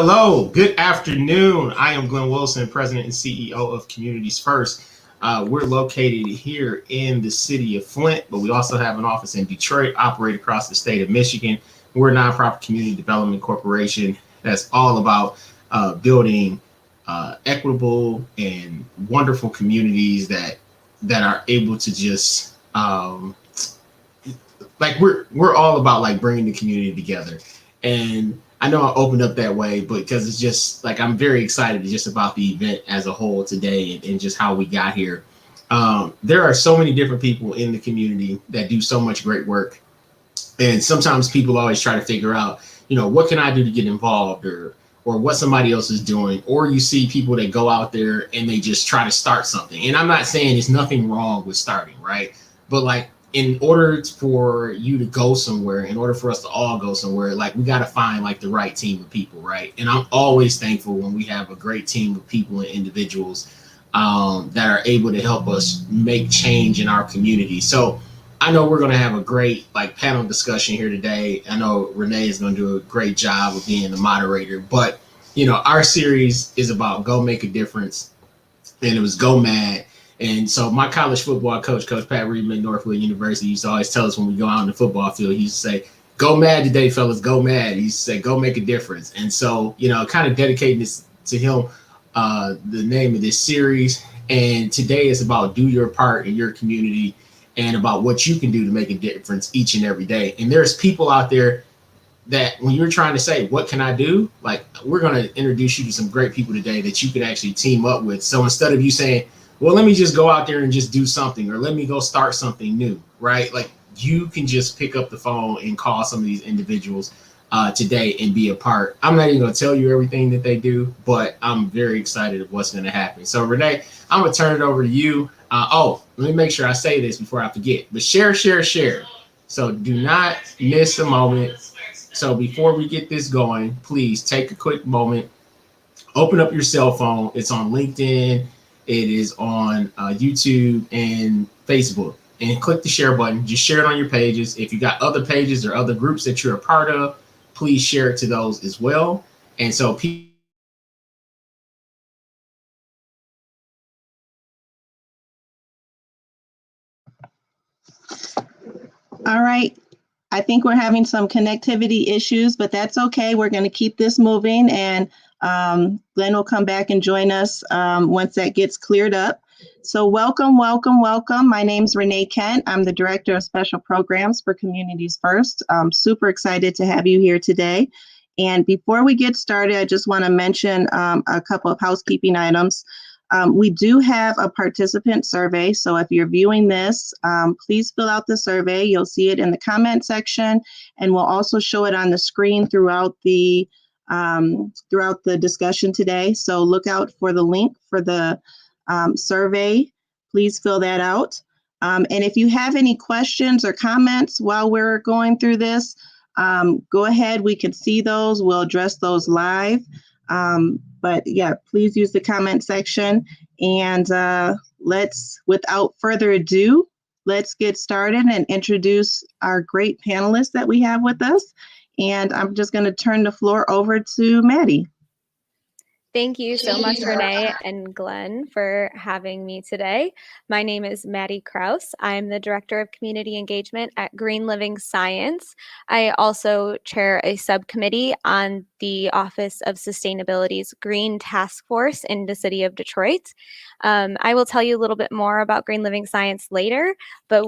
Hello, good afternoon. I am Glenn Wilson, President and CEO of Communities First. We're located here in the city of Flint, but we also have an office in Detroit, operate across the state of Michigan. We're a nonprofit community development corporation that's all about building equitable and wonderful communities that are able to just we're all about like bringing the community together. And I know I opened up that way, but because it's just like I'm very excited just about the event as a whole today and just how we got here. There are so many different people in the community that do so much great work. And sometimes people always try to figure out, what can I do to get involved or what somebody else is doing. Or you see people that go out there and they just try to start something. And I'm not saying there's nothing wrong with starting, right? But like, in order for you to go somewhere, in order for us to all go somewhere, like we got to find like the right team of people, right? And I'm always thankful when we have a great team of people and individuals that are able to help us make change in our community. So I know we're going to have a great like panel discussion here today. I know Renee is going to do a great job of being the moderator, but our series is about go make a difference, and it was go mad. And so my college football coach, Coach Pat Reedman, Northwood University, used to always tell us when we go out on the football field, he used to say, go mad today, fellas, go mad. He used to say, go make a difference. And so, kind of dedicating this to him, the name of this series. And today is about do your part in your community and about what you can do to make a difference each and every day. And there's people out there that when you're trying to say, what can I do? Like, we're going to introduce you to some great people today that you can actually team up with. So instead of you saying, well, let me just go out there and just do something, or let me go start something new, right? Like you can just pick up the phone and call some of these individuals today and be a part. I'm not even going to tell you everything that they do, but I'm very excited of what's going to happen. So Renee, I'm going to turn it over to you. Let me make sure I say this before I forget, but share. So do not miss a moment. So before we get this going, please take a quick moment, open up your cell phone. It's on LinkedIn. It is on YouTube and Facebook, and click the share button. Just share it on your pages. If you got other pages or other groups that you're a part of, please share it to those as well. And so people. All right. I think we're having some connectivity issues, but that's okay. We're going to keep this moving, and Glenn will come back and join us once that gets cleared up. So welcome. My name's Renee Kent. I'm the Director of Special Programs for Communities First. I'm super excited to have you here today. And before we get started, I just want to mention a couple of housekeeping items. We do have a participant survey. So if you're viewing this, please fill out the survey. You'll see it in the comment section, and we'll also show it on the screen throughout the discussion today. So look out for the link for the survey. Please fill that out. And if you have any questions or comments while we're going through this, go ahead. We can see those. We'll address those live. But yeah, please use the comment section, and without further ado, let's get started and introduce our great panelists that we have with us. And I'm just going to turn the floor over to Maddie. Thank you so much, Renee and Glenn, for having me today. My name is Maddie Kraus. I'm the Director of Community Engagement at Green Living Science. I also chair a subcommittee on the Office of Sustainability's Green Task Force in the city of Detroit. I will tell you a little bit more about Green Living Science later, but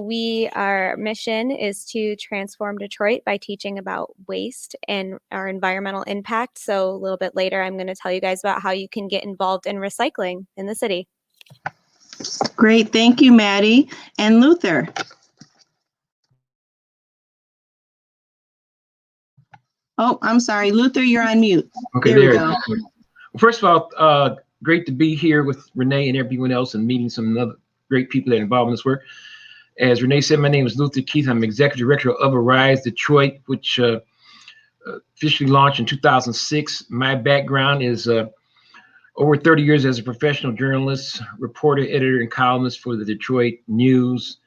our mission is to transform Detroit by teaching about waste and our environmental impact. So a little bit later, I'm going to tell you guys about how you can get involved in recycling in the city. Great. Thank you, Maddie. And Luther. Oh, I'm sorry. Luther, you're on mute. Okay, there we go. First of all, great to be here with Renee and everyone else and meeting some other great people that are involved in this work. As Renee said, my name is Luther Keith. I'm Executive Director of Arise Detroit, which officially launched in 2006. My background is over 30 years as a professional journalist, reporter, editor, and columnist for the Detroit News.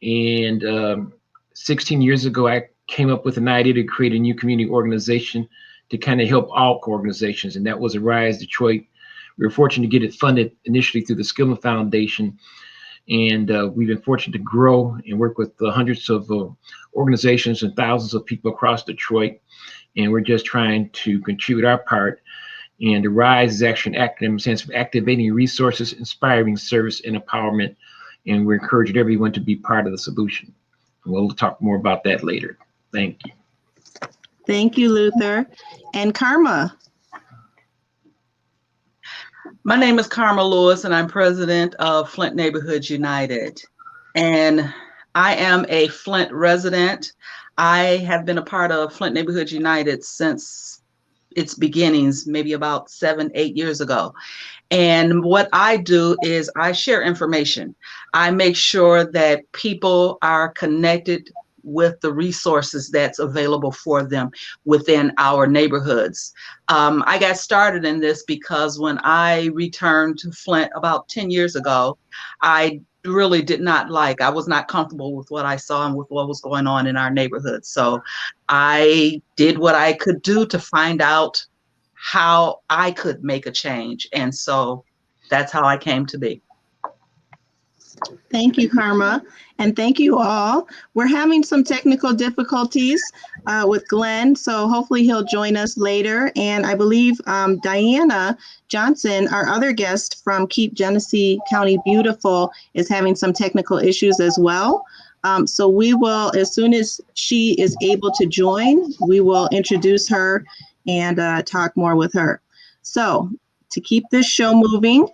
And 16 years ago, I came up with an idea to create a new community organization to kind of help all organizations, and that was Arise Detroit. We were fortunate to get it funded initially through the Skillman Foundation, and we've been fortunate to grow and work with hundreds of organizations and thousands of people across Detroit, and we're just trying to contribute our part. And Arise is actually an acronym, stands for Activating Resources, Inspiring Service, and Empowerment, and we're encouraging everyone to be part of the solution. And we'll talk more about that later. Thank you. Thank you, Luther. And Karma. My name is Karma Lewis, and I'm president of Flint Neighborhoods United. And I am a Flint resident. I have been a part of Flint Neighborhoods United since its beginnings, maybe about 7-8 years ago. And what I do is I share information. I make sure that people are connected with the resources that's available for them within our neighborhoods. I got started in this because when I returned to Flint about 10 years ago, I really I was not comfortable with what I saw and with what was going on in our neighborhood. So I did what I could do to find out how I could make a change. And so that's how I came to be. Thank you, Karma. And thank you all. We're having some technical difficulties with Glenn, so hopefully he'll join us later. And I believe Diana Johnson, our other guest from Keep Genesee County Beautiful, is having some technical issues as well. So we will, as soon as she is able to join, we will introduce her and talk more with her. So to keep this show moving,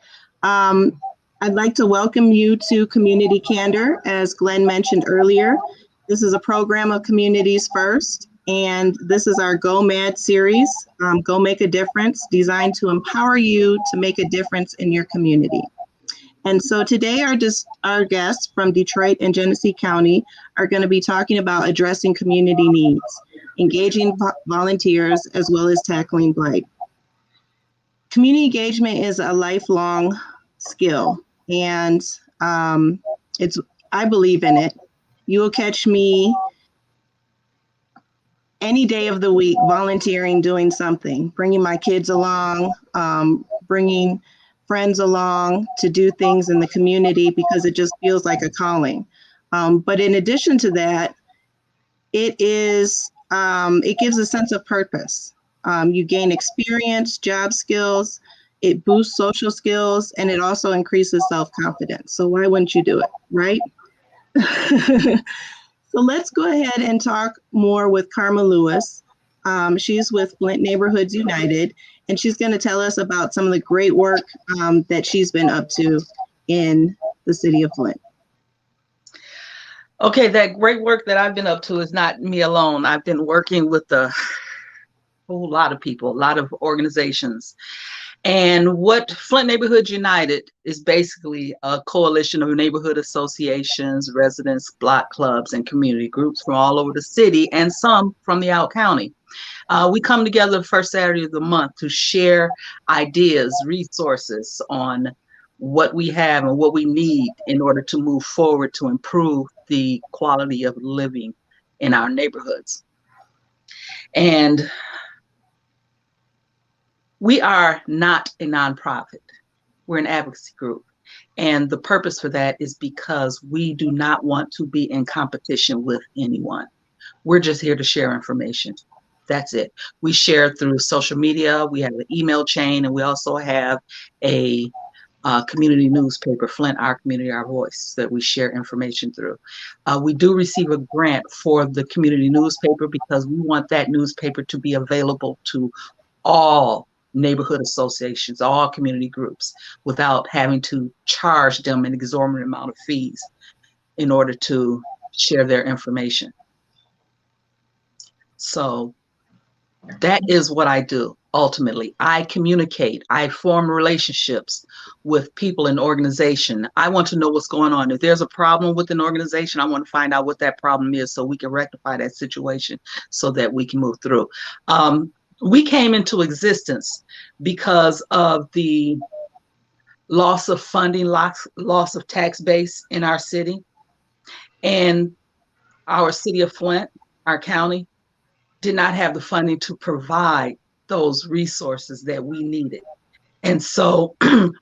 I'd like to welcome you to Community Candor. As Glenn mentioned earlier, this is a program of Communities First, and this is our Go Mad series, Go Make a Difference, designed to empower you to make a difference in your community. And so today our guests from Detroit and Genesee County are going to be talking about addressing community needs, engaging volunteers, as well as tackling blight. Community engagement is a lifelong skill, and I believe in it. You will catch me any day of the week volunteering, doing something, bringing my kids along, bringing friends along to do things in the community because it just feels like a calling. But in addition to that, it gives a sense of purpose. You gain experience, job skills, it boosts social skills, and it also increases self-confidence. So why wouldn't you do it, right? So let's go ahead and talk more with Karma Lewis. She's with Flint Neighborhoods United, and she's going to tell us about some of the great work that she's been up to in the city of Flint. Okay, that great work that I've been up to is not me alone. I've been working with a whole lot of people, a lot of organizations. And what Flint Neighborhoods United is basically a coalition of neighborhood associations, residents, block clubs, and community groups from all over the city and some from the out county. We come together the first Saturday of the month to share ideas, resources on what we have and what we need in order to move forward to improve the quality of living in our neighborhoods. And we are not a nonprofit. We're an advocacy group. And the purpose for that is because we do not want to be in competition with anyone. We're just here to share information. That's it. We share through social media. We have an email chain, and we also have a community newspaper, Flint, Our Community, Our Voice, that we share information through. We do receive a grant for the community newspaper because we want that newspaper to be available to all neighborhood associations, all community groups, without having to charge them an exorbitant amount of fees in order to share their information. So that is what I do. Ultimately, I communicate, I form relationships with people in organization. I want to know what's going on. If there's a problem with an organization, I want to find out what that problem is so we can rectify that situation so that we can move through. We came into existence because of the loss of funding, loss of tax base in our city. And our city of Flint, our county, did not have the funding to provide those resources that we needed. And so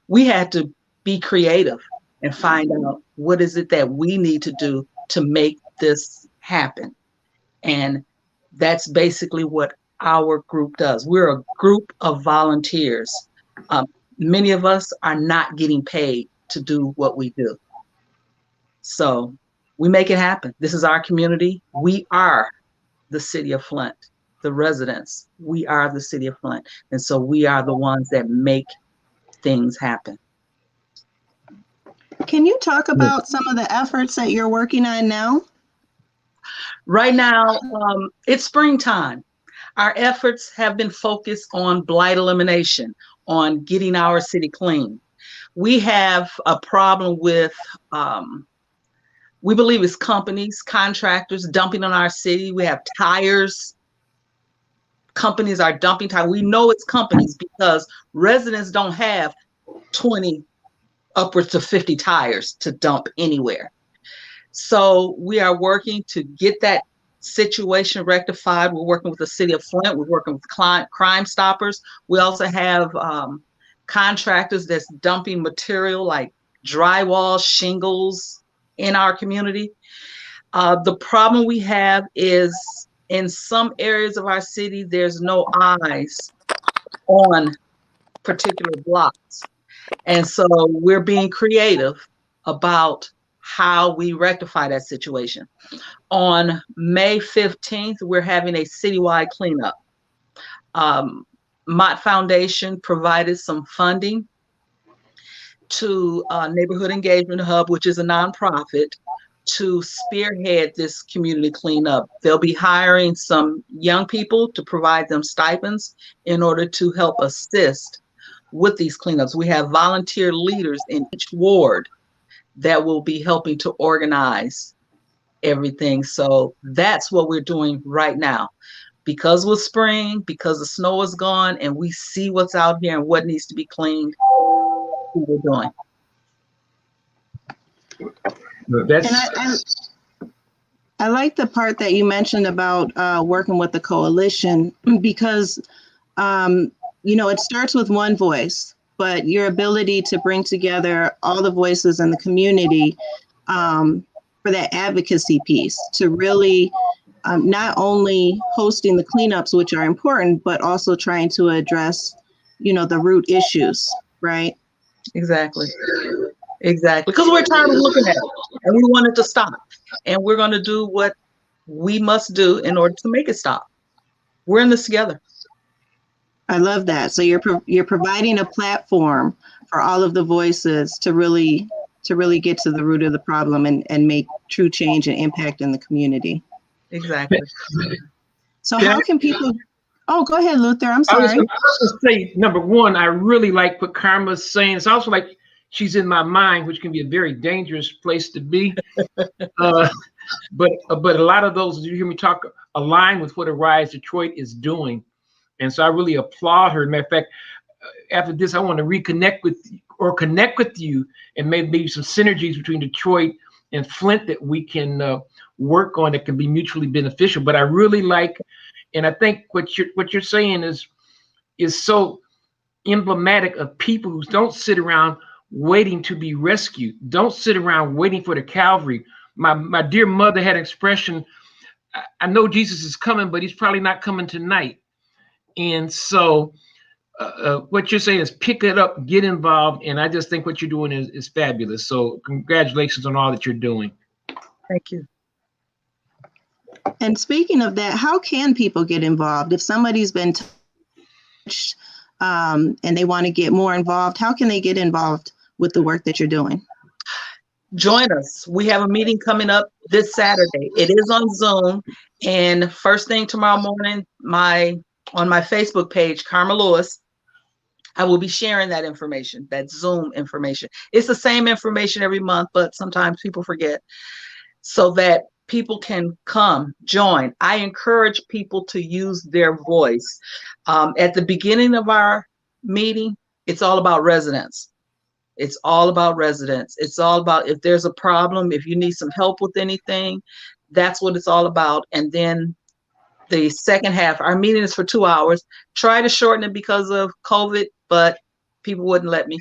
we had to be creative and find out what is it that we need to do to make this happen. And that's basically what our group does. We're a group of volunteers. Many of us are not getting paid to do what we do. So we make it happen. This is our community. We are the city of Flint, the residents. We are the city of Flint. And so we are the ones that make things happen. Can you talk about some of the efforts that you're working on now? Right now, it's springtime. Our efforts have been focused on blight elimination, on getting our city clean. We have a problem with, we believe it's companies, contractors dumping on our city. We have tires. Companies are dumping tires. We know it's companies because residents don't have 20, upwards to 50 tires to dump anywhere. So we are working to get that situation rectified. We're working with the city of Flint. We're working with Crime Stoppers. We also have contractors that's dumping material like drywall, shingles in our community. The problem we have is in some areas of our city, there's no eyes on particular blocks. And so we're being creative about how we rectify that situation. On May 15th, we're having a citywide cleanup. Mott Foundation provided some funding to Neighborhood Engagement Hub, which is a nonprofit, to spearhead this community cleanup. They'll be hiring some young people to provide them stipends in order to help assist with these cleanups. We have volunteer leaders in each ward that will be helping to organize everything. So that's what we're doing right now. Because with spring, because the snow is gone and we see what's out here and what needs to be cleaned, we're doing. I like the part that you mentioned about working with the coalition because, you know, it starts with one voice, but your ability to bring together all the voices in the community for that advocacy piece, to really not only hosting the cleanups, which are important, but also trying to address, you know, the root issues, right? Exactly. Exactly. Because we're tired of looking at it and we want it to stop. And we're going to do what we must do in order to make it stop. We're in this together. I love that. So you're providing a platform for all of the voices to really get to the root of the problem and make true change and impact in the community. Exactly. So how can people? Oh, go ahead, Luther. I'm sorry. I was going to say, number one, I really like what Karma's saying. It's also like she's in my mind, which can be a very dangerous place to be. But a lot of those, as you hear me talk, align with what Arise Detroit is doing. And so I really applaud her. Matter of fact, after this, I want to reconnect with or connect with you and maybe some synergies between Detroit and Flint that we can work on that can be mutually beneficial. But I really like, and I think what you're saying is so emblematic of people who don't sit around waiting to be rescued. Don't sit around waiting for the Calvary. My dear mother had an expression, I know Jesus is coming, but he's probably not coming tonight. And so what you're saying is pick it up, get involved. And I just think what you're doing is fabulous. So congratulations on all that you're doing. Thank you. And speaking of that, how can people get involved? If somebody's been touched and they want to get more involved, how can they get involved with the work that you're doing? Join us. We have a meeting coming up this Saturday. It is on Zoom. And first thing tomorrow morning, on my Facebook page, Karma Lewis, I will be sharing that information, that Zoom information. It's the same information every month, but sometimes people forget, so that people can come join. I encourage people to use their voice. At the beginning of our meeting, it's all about residents. It's all about residents. It's all about if there's a problem, if you need some help with anything, that's what it's all about. And then the second half, our meeting is for 2 hours. Try to shorten it because of COVID, but people wouldn't let me.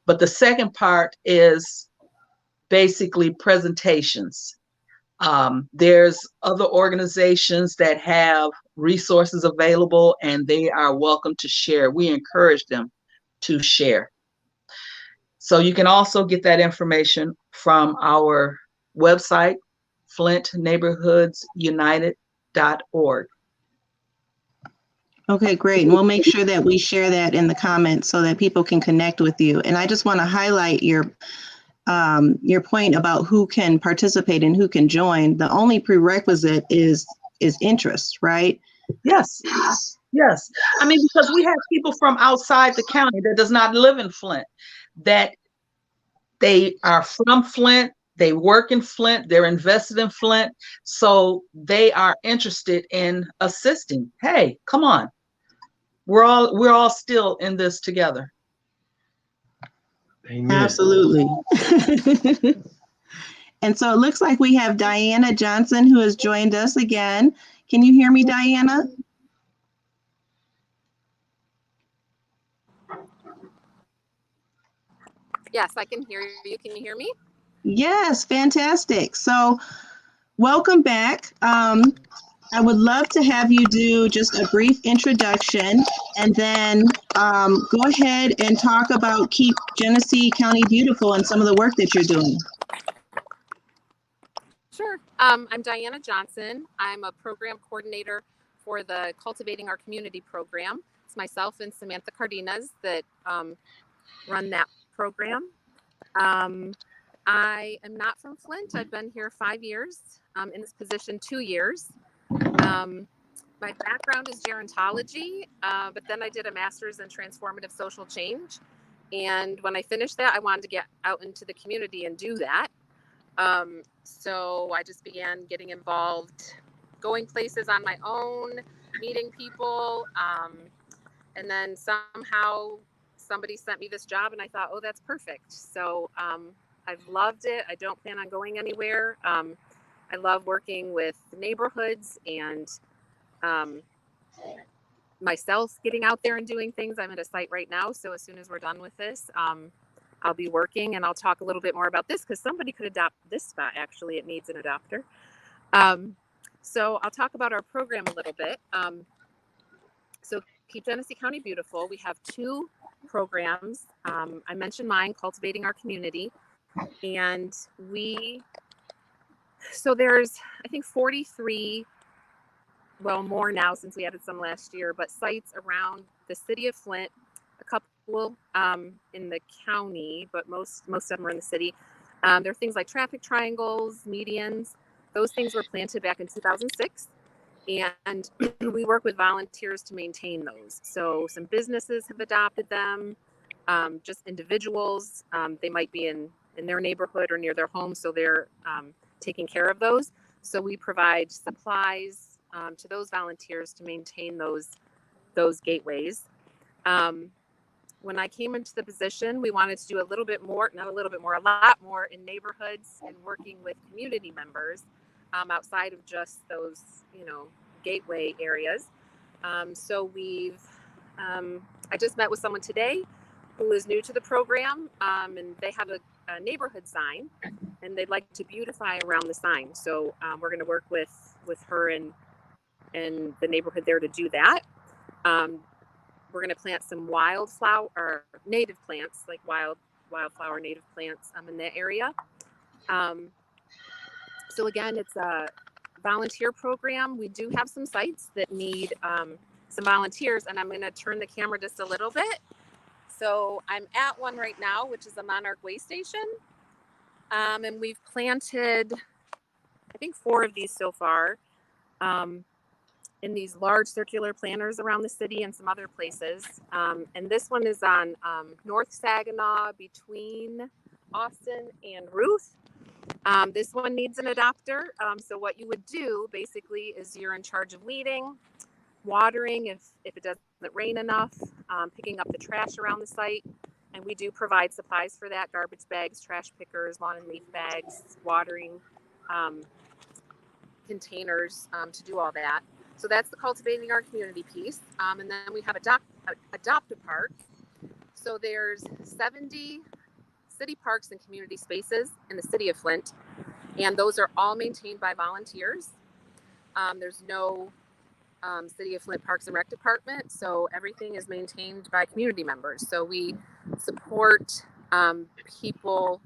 But the second part is basically presentations. There's other organizations that have resources available, and they are welcome to share. We encourage them to share. So you can also get that information from our website, flintneighborhoodsunited.org. Okay, great. And we'll make sure that we share that in the comments so that people can connect with you. And I just want to highlight your point about who can participate and who can join. The only prerequisite is interest, right? Yes. Yes. I mean, because we have people from outside the county that does not live in Flint, that they are from Flint, they work in Flint, they're invested in Flint, so they are interested in assisting. Hey, come on. We're all still in this together. Amen. Absolutely. And so it looks like we have Diana Johnson who has joined us again. Can you hear me, Diana? Yes, I can hear you. Can you hear me? Yes, fantastic. So welcome back. I would love to have you do just a brief introduction and then go ahead and talk about Keep Genesee County Beautiful and some of the work that you're doing. Sure. I'm Diana Johnson. I'm a program coordinator for the Cultivating Our Community program. It's myself and Samantha Cardenas that run that program. I am not from Flint. I've been here 5 years, in this position 2 years. My background is gerontology, but then I did a master's in transformative social change. And when I finished that, I wanted to get out into the community and do that. So I just began getting involved, going places on my own, meeting people. And then somehow somebody sent me this job and I thought, oh, that's perfect. So I've loved it. I don't plan on going anywhere. I love working with neighborhoods and myself getting out there and doing things. I'm at a site right now. So as soon as we're done with this, I'll be working, and I'll talk a little bit more about this because somebody could adopt this spot. Actually, it needs an adopter. So I'll talk about our program a little bit. So Keep Genesee County Beautiful. We have 2 programs. I mentioned mine, Cultivating Our Community. And so there's, I think, 43, well, more now since we added some last year, but sites around the city of Flint, a couple in the county, but most of them are in the city. There are things like traffic triangles, medians. Those things were planted back in 2006. And we work with volunteers to maintain those. So some businesses have adopted them, just individuals. They might be in their neighborhood or near their home, so they're taking care of those. So we provide supplies to those volunteers to maintain those gateways. When I came into the position, we wanted to do a lot more in neighborhoods and working with community members outside of just those, gateway areas. So I just met with someone today who is new to the program, and they have a neighborhood sign, and they'd like to beautify around the sign. So we're going to work with her and the neighborhood there to do that. We're going to plant some wildflower or native plants, like wildflower native plants in that area. So again, it's a volunteer program. We do have some sites that need some volunteers, and I'm going to turn the camera just a little bit. So I'm at one right now, which is the Monarch Way Station. And we've planted, I think, 4 of these so far. In these large circular planters around the city and some other places. And this one is on North Saginaw between Austin and Ruth. This one needs an adopter. So what you would do basically is you're in charge of weeding, watering if it doesn't rain enough, picking up the trash around the site. And we do provide supplies for that: garbage bags, trash pickers, lawn and leaf bags, watering containers to do all that. So that's the cultivating our community piece. And then we have adopt a park. So there's 70 city parks and community spaces in the city of Flint, and those are all maintained by volunteers. There's no City of Flint Parks and Rec department, so everything is maintained by community members. So we support people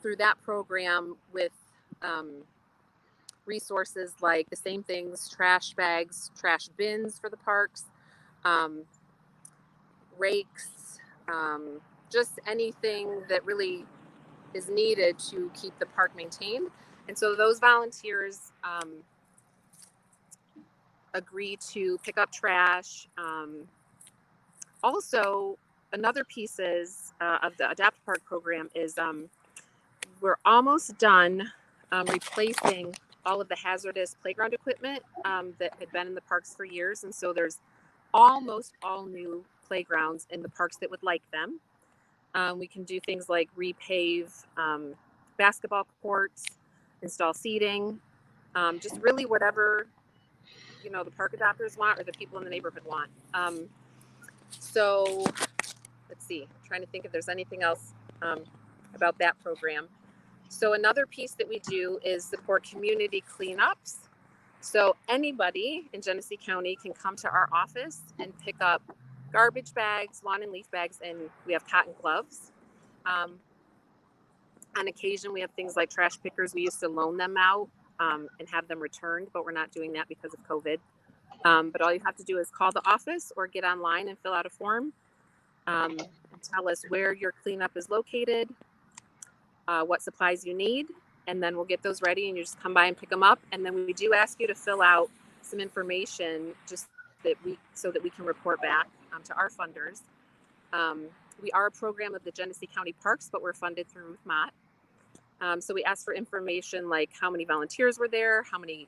through that program with resources like the same things: trash bags, trash bins for the parks, rakes, just anything that really is needed to keep the park maintained. And so those volunteers agree to pick up trash. Also, another piece is of the Adopt Park program is we're almost done replacing all of the hazardous playground equipment that had been in the parks for years. And so there's almost all new playgrounds in the parks that would like them. We can do things like repave basketball courts, install seating, just really whatever, you know, the park adopters want or the people in the neighborhood want. So let's see, I'm trying to think if there's anything else about that program. So another piece that we do is support community cleanups. So anybody in Genesee County can come to our office and pick up garbage bags, lawn and leaf bags, and we have cotton gloves. On occasion, we have things like trash pickers. We used to loan them out and have them returned, but we're not doing that because of COVID. But all you have to do is call the office or get online and fill out a form. Tell us where your cleanup is located, what supplies you need, and then we'll get those ready and you just come by and pick them up. And then we do ask you to fill out some information just so that we can report back to our funders. We are a program of the Genesee County Parks, but we're funded through Mott. So we ask for information like how many volunteers were there, how many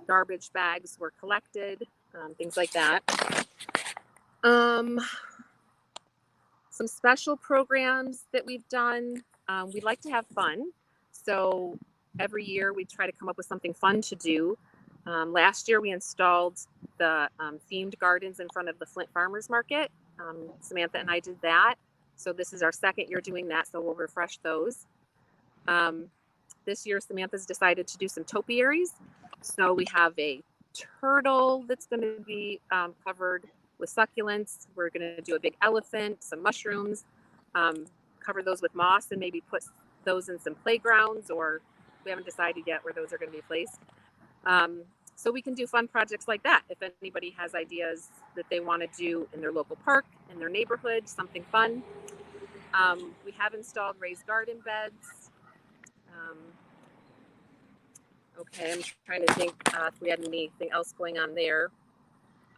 garbage bags were collected, things like that. Some special programs that we've done. We like to have fun. So every year we try to come up with something fun to do. Last year we installed the themed gardens in front of the Flint Farmers Market. Samantha and I did that. So this is our second year doing that. So we'll refresh those. This year Samantha's decided to do some topiaries. So we have a turtle that's going to be covered with succulents. We're going to do a big elephant, some mushrooms, cover those with moss and maybe put those in some playgrounds, or we haven't decided yet where those are going to be placed. So we can do fun projects like that. If anybody has ideas that they want to do in their local park, in their neighborhood, something fun. We have installed raised garden beds. Okay, I'm trying to think if we had anything else going on there.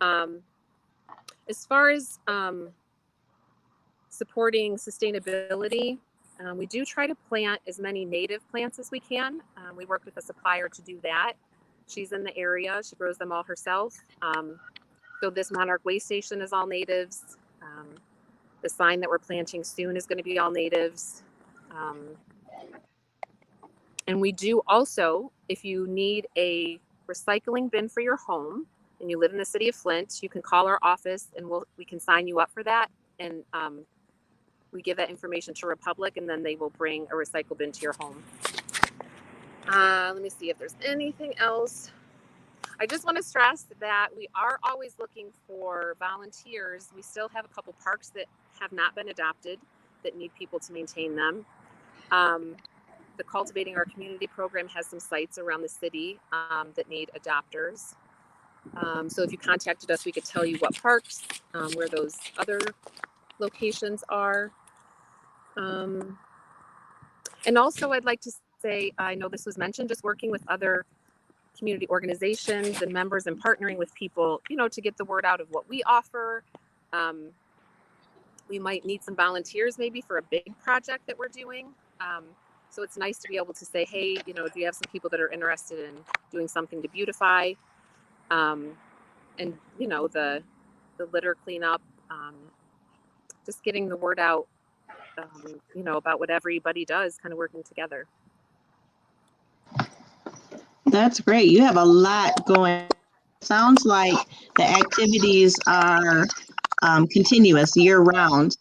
As far as supporting sustainability, we do try to plant as many native plants as we can. We work with a supplier to do that. She's in the area. She grows them all herself. So this Monarch Way Station is all natives. The sign that we're planting soon is going to be all natives. And we do also, if you need a recycling bin for your home and you live in the city of Flint, you can call our office and we can sign you up for that. And we give that information to Republic, and then they will bring a recycle bin to your home. Let me see if there's anything else. I just want to stress that we are always looking for volunteers. We still have a couple parks that have not been adopted that need people to maintain them. The Cultivating Our Community program has some sites around the city that need adopters. So if you contacted us, we could tell you what parks, where those other locations are. And also I'd like to say, I know this was mentioned, just working with other community organizations and members and partnering with people, you know, to get the word out of what we offer. We might need some volunteers maybe for a big project that we're doing. So it's nice to be able to say, hey, you know, do you have some people that are interested in doing something to beautify? And, you know, the litter cleanup, just getting the word out, you know, about what everybody does, kind of working together. That's great. You have a lot going. Sounds like the activities are continuous year round.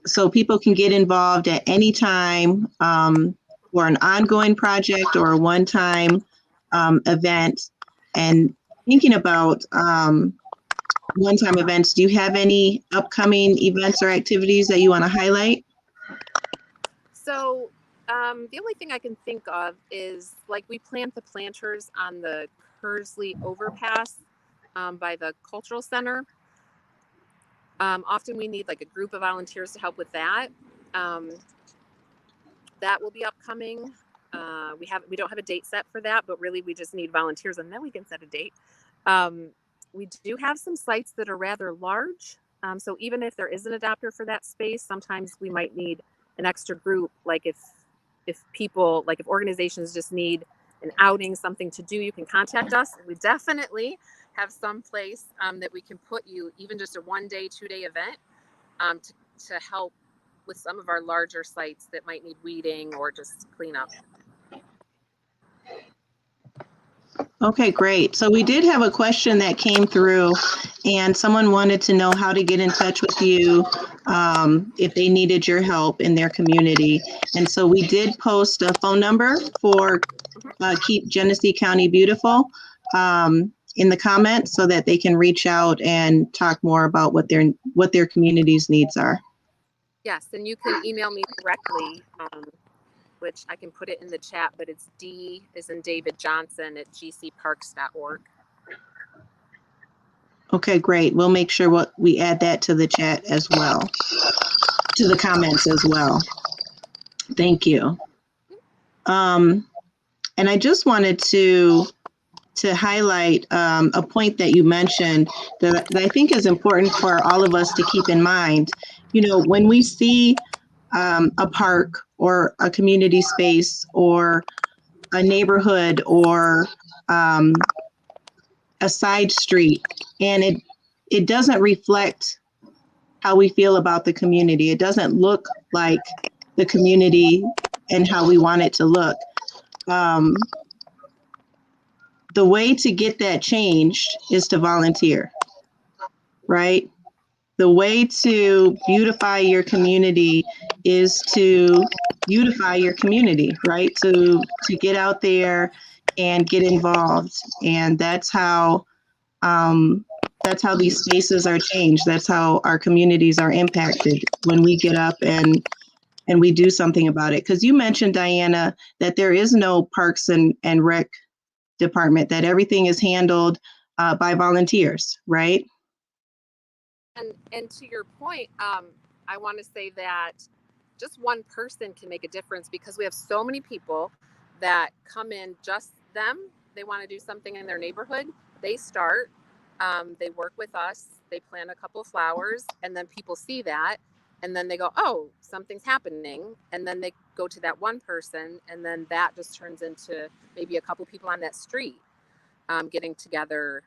So people can get involved at any time for an ongoing project or a one-time event. And thinking about one-time events, do you have any upcoming events or activities that you want to highlight? So the only thing I can think of is like we plant the planters on the Kersley overpass by the cultural center. Often we need like a group of volunteers to help with that. That will be upcoming. We don't have a date set for that, but really we just need volunteers and then we can set a date. We do have some sites that are rather large. So even if there is an adapter for that space, sometimes we might need an extra group. Like if people, like if organizations just need an outing, something to do, you can contact us. We definitely have some place that we can put you, even just a 1-day, 2-day event to help with some of our larger sites that might need weeding or just cleanup. Okay, great. So we did have a question that came through and someone wanted to know how to get in touch with you if they needed your help in their community. And so we did post a phone number for Keep Genesee County Beautiful in the comments so that they can reach out and talk more about what their community's needs are. Yes, and you can email me directly, which I can put it in the chat, but it's D as in David Johnson at gcparks.org. Okay, great. We'll make sure we add that to the chat as well, to the comments as well. Thank you. And I just wanted to highlight a point that you mentioned that I think is important for all of us to keep in mind. You know, when we see a park or a community space or a neighborhood or a side street, and it doesn't reflect how we feel about the community. It doesn't look like the community and how we want it to look. The way to get that changed is to volunteer, right? The way to beautify your community is to beautify your community, right? To get out there and get involved. And that's how these spaces are changed. That's how our communities are impacted when we get up and we do something about it. Because you mentioned, Diana, that there is no Parks and Rec department, that everything is handled by volunteers, right? And to your point, I want to say that just one person can make a difference because we have so many people that come in, just them. They want to do something in their neighborhood. They start, they work with us, they plant a couple of flowers, and then people see that. And then they go, oh, something's happening. And then they go to that one person. And then that just turns into maybe a couple people on that street getting together.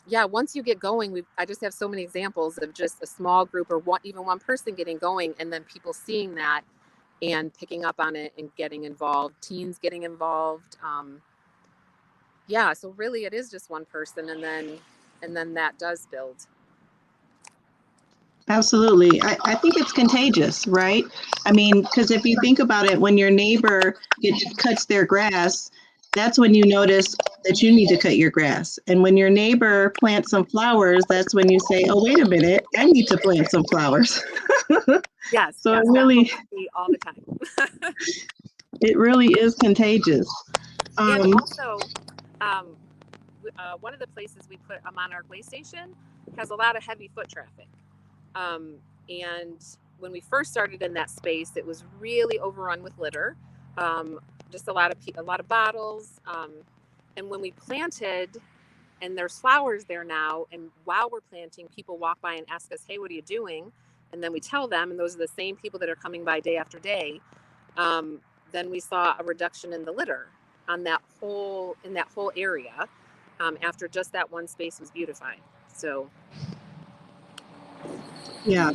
Yeah, once you get going, I just have so many examples of just a small group or even one person getting going and then people seeing that and picking up on it and getting involved, teens getting involved. Yeah, so really it is just one person and then that does build. Absolutely. I think it's contagious, right? I mean, because if you think about it, when your neighbor cuts their grass, that's when you notice that you need to cut your grass. And when your neighbor plants some flowers, that's when you say, oh, wait a minute, I need to plant some flowers. Yes. So yes, it really, all the time. it really is contagious. And also, one of the places we put a Monarch Way Station has a lot of heavy foot traffic. And when we first started in that space, it was really overrun with litter. Just a lot of bottles. And when we planted, and there's flowers there now, and while we're planting, people walk by and ask us, hey, what are you doing? And then we tell them, and those are the same people that are coming by day after day. Then we saw a reduction in the litter in that whole area after just that one space was beautified. So. Yeah.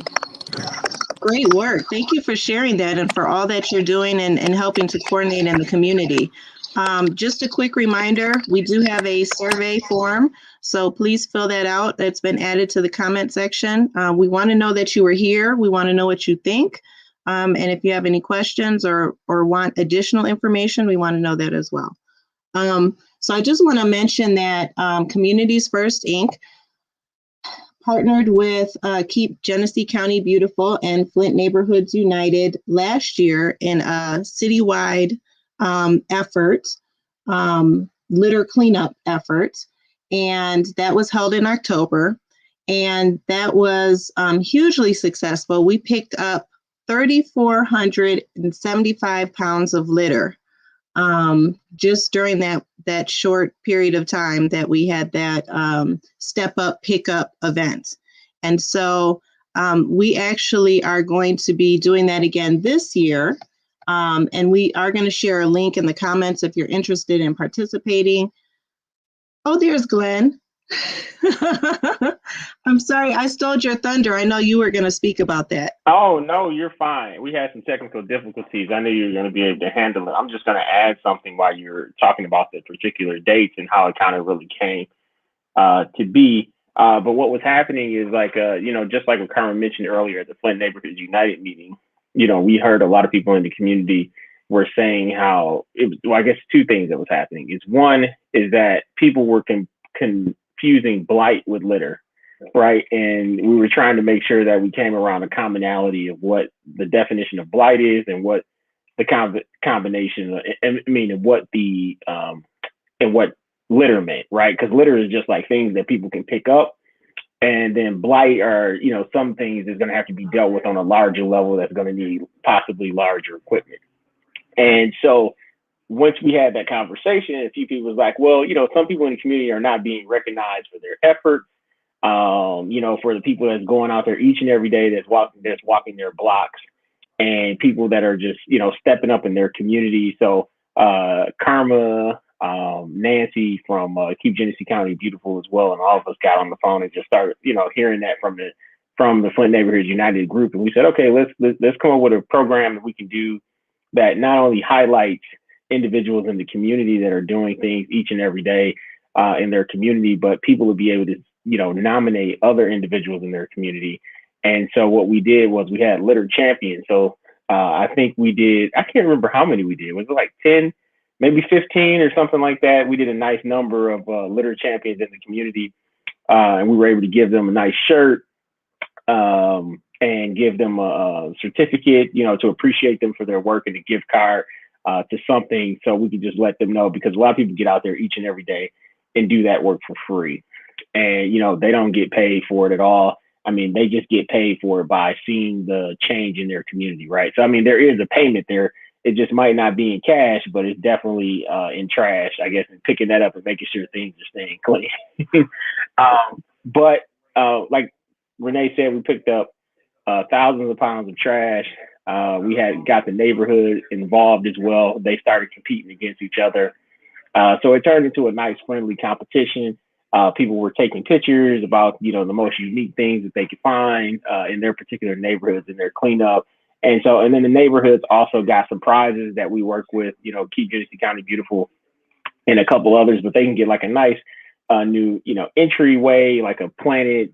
Great work. Thank you for sharing that and for all that you're doing and helping to coordinate in the community. Just a quick reminder, we do have a survey form, so please fill that out. It's been added to the comment section. We want to know that you were here. We want to know what you think. And if you have any questions or want additional information, we want to know that as well. So I just want to mention that Communities First, Inc. partnered with Keep Genesee County Beautiful and Flint Neighborhoods United last year in a citywide effort, litter cleanup effort. And that was held in October. And that was hugely successful. We picked up 3,475 pounds of litter just during that short period of time that we had that step up pickup event. And so we actually are going to be doing that again this year. And we are going to share a link in the comments if you're interested in participating. Oh, there's Glenn. I'm sorry, I stole your thunder. I know you were going to speak about that. Oh, no, you're fine. We had some technical difficulties. I knew you were going to be able to handle it. I'm just going to add something while you're talking about the particular dates and how it kind of really came to be. But what was happening is just like what Carmen mentioned earlier at the Flint Neighborhoods United meeting, we heard a lot of people in the community were saying how it was, well, I guess two things that was happening. One is that people were confusing blight with litter, right? And we were trying to make sure that we came around a commonality of what the definition of blight is and what the combination of what the and what litter meant, right? Because litter is just like things that people can pick up, and then blight are some things is going to have to be dealt with on a larger level that's going to need possibly larger equipment. And so once we had that conversation, a few people was like, well, some people in the community are not being recognized for their effort. For the people that's going out there each and every day, that's walking their blocks, and people that are just, stepping up in their community. So Karma, Nancy from Keep Genesee County Beautiful as well, and all of us got on the phone and just started, hearing that from the Flint Neighborhoods United group. And we said, okay, let's come up with a program that we can do that not only highlights individuals in the community that are doing things each and every day in their community, but people will be able to, nominate other individuals in their community. And so what we did was we had litter champions. So I think we did, I can't remember how many we did. Was it like 10, maybe 15 or something like that? We did a nice number of litter champions in the community. And we were able to give them a nice shirt and give them a certificate, to appreciate them for their work, and a gift card to something, so we could just let them know, because a lot of people get out there each and every day and do that work for free. And, they don't get paid for it at all. They just get paid for it by seeing the change in their community, right? So, there is a payment there. It just might not be in cash, but it's definitely in trash, I guess, and picking that up and making sure things are staying clean. But like Renee said, we picked up thousands of pounds of trash. We had got the neighborhood involved as well. They started competing against each other. So it turned into a nice, friendly competition. People were taking pictures about, the most unique things that they could find in their particular neighborhoods in their cleanup. And then the neighborhoods also got some prizes that we work with, Keep Genesee County Beautiful and a couple others, but they can get like a nice new, entryway, like a planted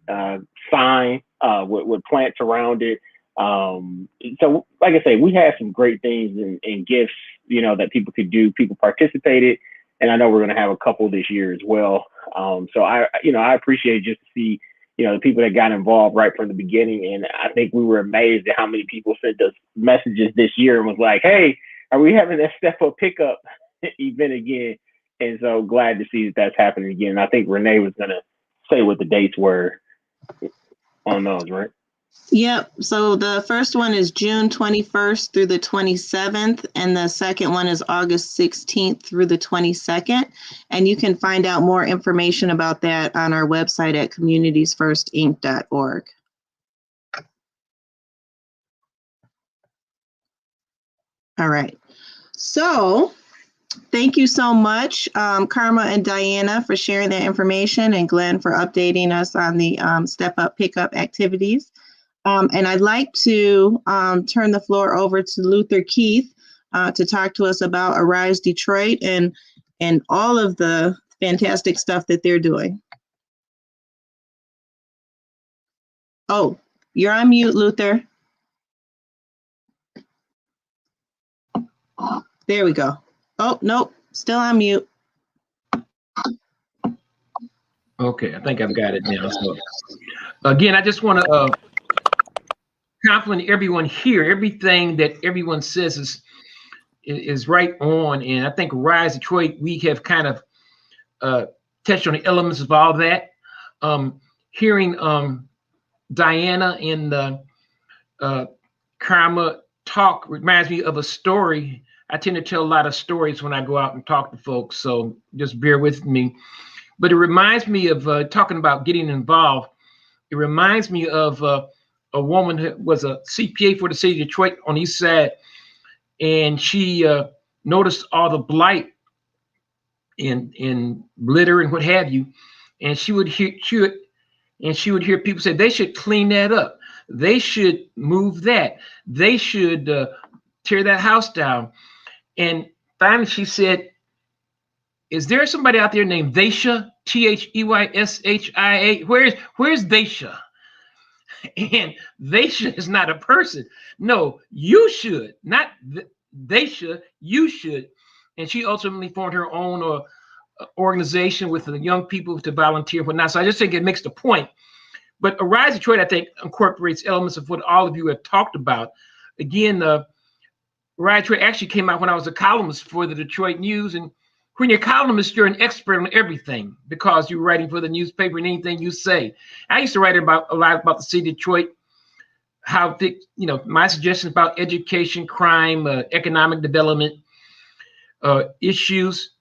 sign with plants around it. So like I say, we had some great things and gifts, that people could do. People participated, and I know we're going to have a couple this year as well. So I appreciate just to see, the people that got involved right from the beginning. And I think we were amazed at how many people sent us messages this year and was like, hey, are we having that step up pickup event again? And so glad to see that that's happening again. And I think Renee was going to say what the dates were on those, right? Yep. So the first one is June 21st through the 27th, and the second one is August 16th through the 22nd. And you can find out more information about that on our website at communitiesfirstinc.org. All right. So thank you so much, Karma and Diana, for sharing that information, and Glenn for updating us on the Step Up Pickup activities. And I'd like to turn the floor over to Luther Keith to talk to us about Arise Detroit and all of the fantastic stuff that they're doing. Oh, you're on mute, Luther. There we go. Oh, nope, still on mute. Okay, I think I've got it now. So again, I just want to compliment everyone here. Everything that everyone says is right on. And I think Rise Detroit, we have kind of touched on the elements of all that. Hearing Diana and Karma talk reminds me of a story. I tend to tell a lot of stories when I go out and talk to folks, so just bear with me. But it reminds me of talking about getting involved. It reminds me of a woman who was a CPA for the city of Detroit on the east side, and she noticed all the blight in litter and what have you, and she would hear people say they should clean that up, they should move that, they should tear that house down. And finally she said, is there somebody out there named Daisha, Theysshia? Where's Daisha? And Daisha is not a person. No, you should, not Daisha, you should. And she ultimately formed her own organization with the young people to volunteer and whatnot. So I just think it makes the point. But Arise Detroit, I think, incorporates elements of what all of you have talked about. Again, Arise Detroit actually came out when I was a columnist for the Detroit News. And when you're a columnist, you're an expert on everything because you're writing for the newspaper and anything you say. I used to write a lot about the city of Detroit, how my suggestions about education, crime, economic development issues.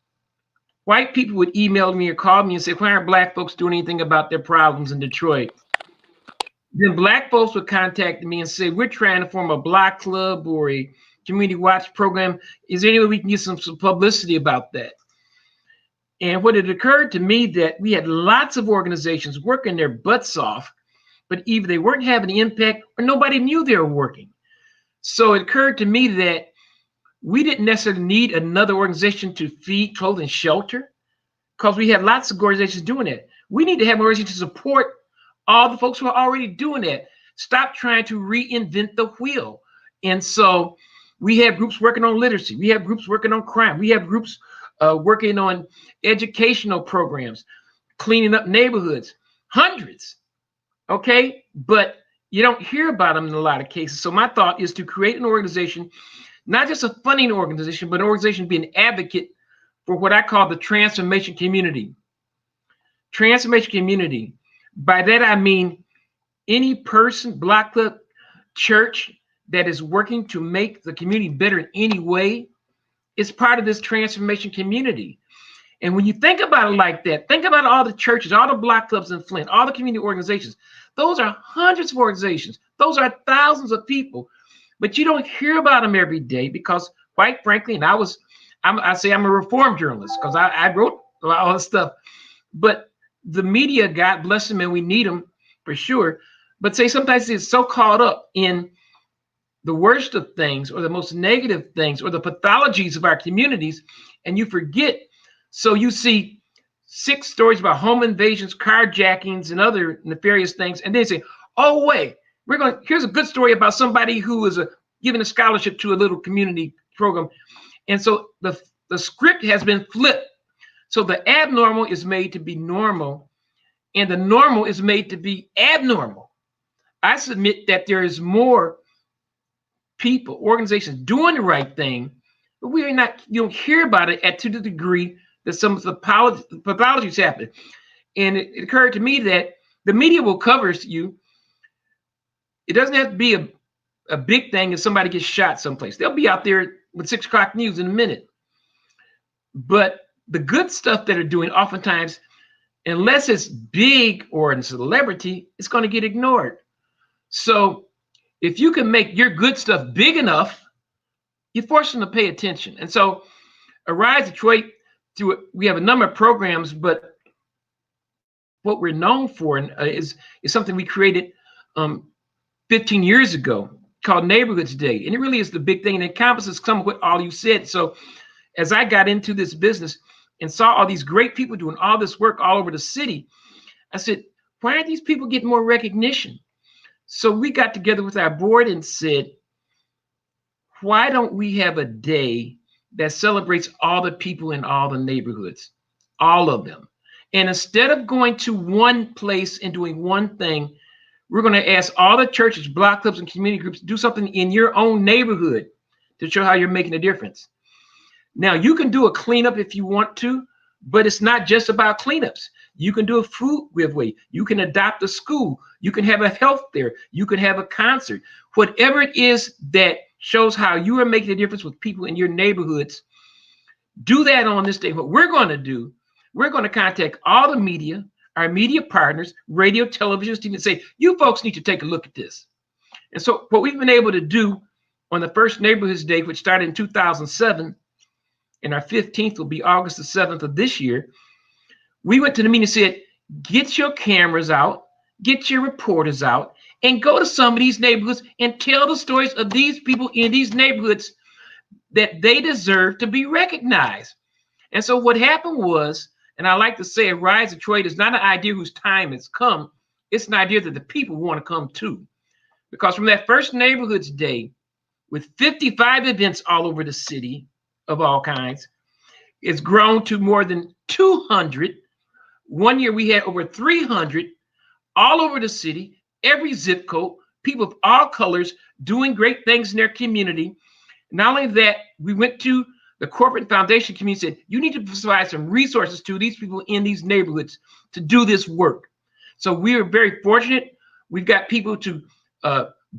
White people would email me or call me and say, why aren't Black folks doing anything about their problems in Detroit? Then Black folks would contact me and say, we're trying to form a block club or a community watch program. Is there any way we can get some publicity about that? And what it occurred to me that we had lots of organizations working their butts off, but either they weren't having the impact or nobody knew they were working. So it occurred to me that we didn't necessarily need another organization to feed, clothe, and shelter because we had lots of organizations doing that. We need to have an organization to support all the folks who are already doing that. Stop trying to reinvent the wheel. And so we have groups working on literacy. We have groups working on crime. We have groups working on educational programs, cleaning up neighborhoods, hundreds, okay? But you don't hear about them in a lot of cases. So my thought is to create an organization, not just a funding organization, but an organization to be an advocate for what I call the transformation community. Transformation community. By that, I mean any person, block club, church that is working to make the community better in any way is part of this transformation community. And when you think about it like that, think about all the churches, all the block clubs in Flint, all the community organizations. Those are hundreds of organizations. Those are thousands of people. But you don't hear about them every day because, quite frankly, and I say I'm a reform journalist because I wrote a lot of all this stuff. But the media, God bless them, and we need them for sure. But say sometimes it's so caught up in the worst of things or the most negative things or the pathologies of our communities, and you forget. So you see 6 stories about home invasions, carjackings, and other nefarious things, and then say, oh, wait. Here's a good story about somebody who was given a scholarship to a little community program. And so the script has been flipped. So the abnormal is made to be normal and the normal is made to be abnormal. I submit that there is more people, organizations doing the right thing, but you don't hear about it to the degree that some of the pathologies happen. And it occurred to me that the media will cover you. It doesn't have to be a big thing if somebody gets shot someplace. They'll be out there with 6 o'clock news in a minute. But the good stuff that are doing, oftentimes, unless it's big or a celebrity, it's going to get ignored. So if you can make your good stuff big enough, you force them to pay attention. And so Arise Detroit, we have a number of programs, but what we're known for is something we created 15 years ago. called Neighborhoods Day. And it really is the big thing. And it encompasses some of what all you said. So as I got into this business and saw all these great people doing all this work all over the city, I said, why aren't these people getting more recognition? So we got together with our board and said, why don't we have a day that celebrates all the people in all the neighborhoods, all of them? And instead of going to one place and doing one thing, we're going to ask all the churches, block clubs, and community groups to do something in your own neighborhood to show how you're making a difference. Now, you can do a cleanup if you want to, but it's not just about cleanups. You can do a food giveaway. You can adopt a school. You can have a health fair. You can have a concert. Whatever it is that shows how you are making a difference with people in your neighborhoods, do that on this day. What we're going to do, we're going to contact all the media, our media partners, radio, television, TV, and say, you folks need to take a look at this. And so what we've been able to do on the first Neighborhoods Day, which started in 2007, and our 15th will be August the 7th of this year, we went to the meeting and said, get your cameras out, get your reporters out, and go to some of these neighborhoods and tell the stories of these people in these neighborhoods that they deserve to be recognized. And so what happened was, and I like to say, a Rise of Detroit is not an idea whose time has come. It's an idea that the people want to come to. Because from that first Neighborhoods Day, with 55 events all over the city of all kinds, it's grown to more than 200. One year we had over 300 all over the city, every zip code, people of all colors doing great things in their community. Not only that, we went to the corporate foundation community and said, you need to provide some resources to these people in these neighborhoods to do this work. So we are very fortunate. We've got people to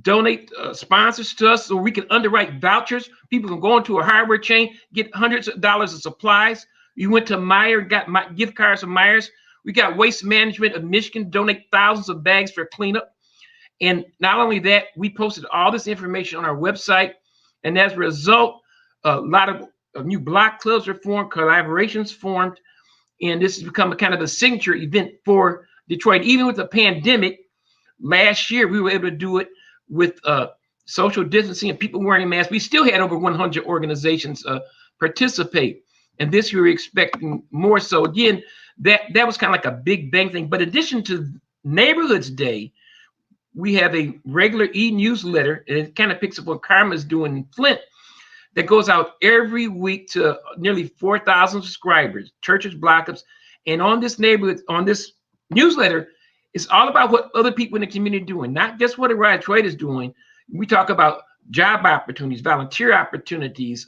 donate sponsors to us so we can underwrite vouchers. People can go into a hardware chain, get hundreds of dollars of supplies. You went to Meijer, got my gift cards from Myers. We got Waste Management of Michigan, donate thousands of bags for cleanup. And not only that, we posted all this information on our website. And as a result, a lot of new block clubs were formed, collaborations formed. And this has become a kind of a signature event for Detroit. Even with the pandemic, last year, we were able to do it with social distancing and people wearing masks. We still had over 100 organizations participate. And this year, we're expecting more. So again, that was kind of like a big bang thing. But in addition to Neighborhoods Day, we have a regular e-newsletter, and it kind of picks up what Karma's doing in Flint, that goes out every week to nearly 4,000 subscribers, churches, block-ups. And on this newsletter, it's all about what other people in the community are doing, not just what a Rise of Detroit is doing. We talk about job opportunities, volunteer opportunities,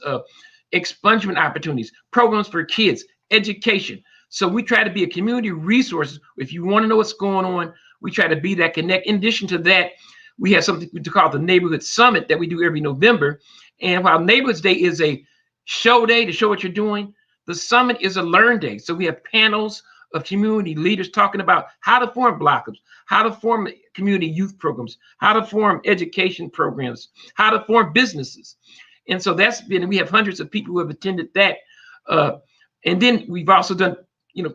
expungement opportunities, programs for kids, education. So we try to be a community resource. If you want to know what's going on, we try to be that connect. In addition to that, we have something we call the Neighborhood Summit that we do every November. And while Neighborhoods Day is a show day to show what you're doing, the summit is a learn day. So we have panels of community leaders talking about how to form block-ups, how to form community youth programs, how to form education programs, how to form businesses. And so we have hundreds of people who have attended that. And then we've also done,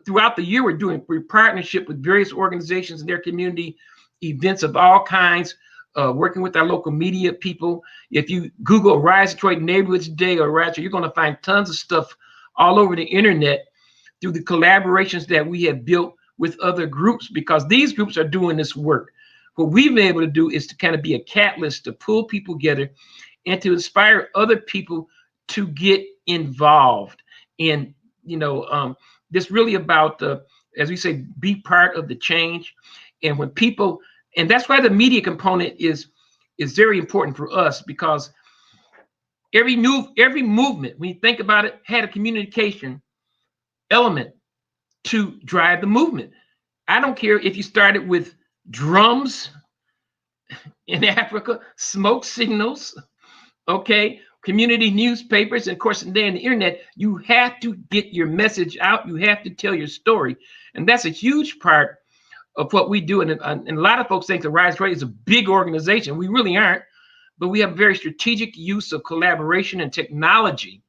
throughout the year, we're partnership with various organizations in their community, events of all kinds, working with our local media people. If you Google Rise Detroit Neighborhoods Day or Rise, you're going to find tons of stuff all over the internet through the collaborations that we have built with other groups, because these groups are doing this work. What we've been able to do is to kind of be a catalyst to pull people together and to inspire other people to get involved. And, this really about, as we say, be part of the change. And when people, and that's why the media component is very important for us, because every movement, when you think about it, had a communication element to drive the movement. I don't care if you started with drums in Africa, smoke signals, okay, community newspapers, and of course, today on the internet, you have to get your message out. You have to tell your story. And that's a huge part of what we do. And a lot of folks think the Rise Detroit is a big organization. We really aren't, but we have very strategic use of collaboration and technology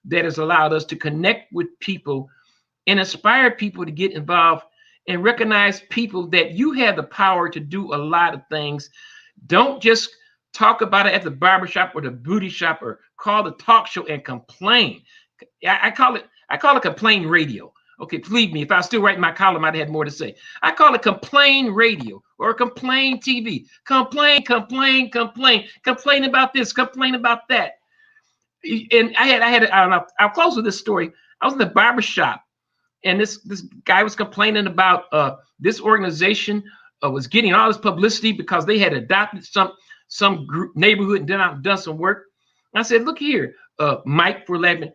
that has allowed us to connect with people and inspire people to get involved and recognize people that you have the power to do a lot of things. Don't just talk about it at the barbershop or the beauty shop, or call the talk show and complain. I call it complain radio. Okay, believe me, if I was still writing my column, I'd have had more to say. I call it complain radio or complain TV. Complain about this, complain about that. And I'll close with this story. I was in the barber shop, and this guy was complaining about this organization was getting all this publicity because they had adopted some group neighborhood and done some work. And I said, look here, Mike, for 11,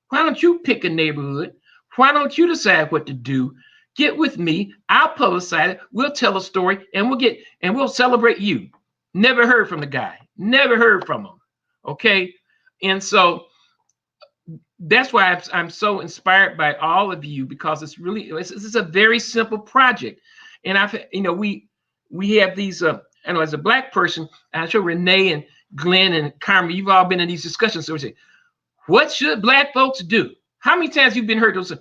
why don't you pick a neighborhood? Why don't you decide what to do? Get with me. I'll publicize it. We'll tell a story, and we'll celebrate you. Never heard from the guy. Never heard from him. Okay, and so that's why I'm so inspired by all of you, because this is a very simple project. And we have these. I know as a Black person, I'm sure Renee and Glenn and Carmen, you've all been in these discussions. So we say, what should Black folks do? How many times you've been heard those?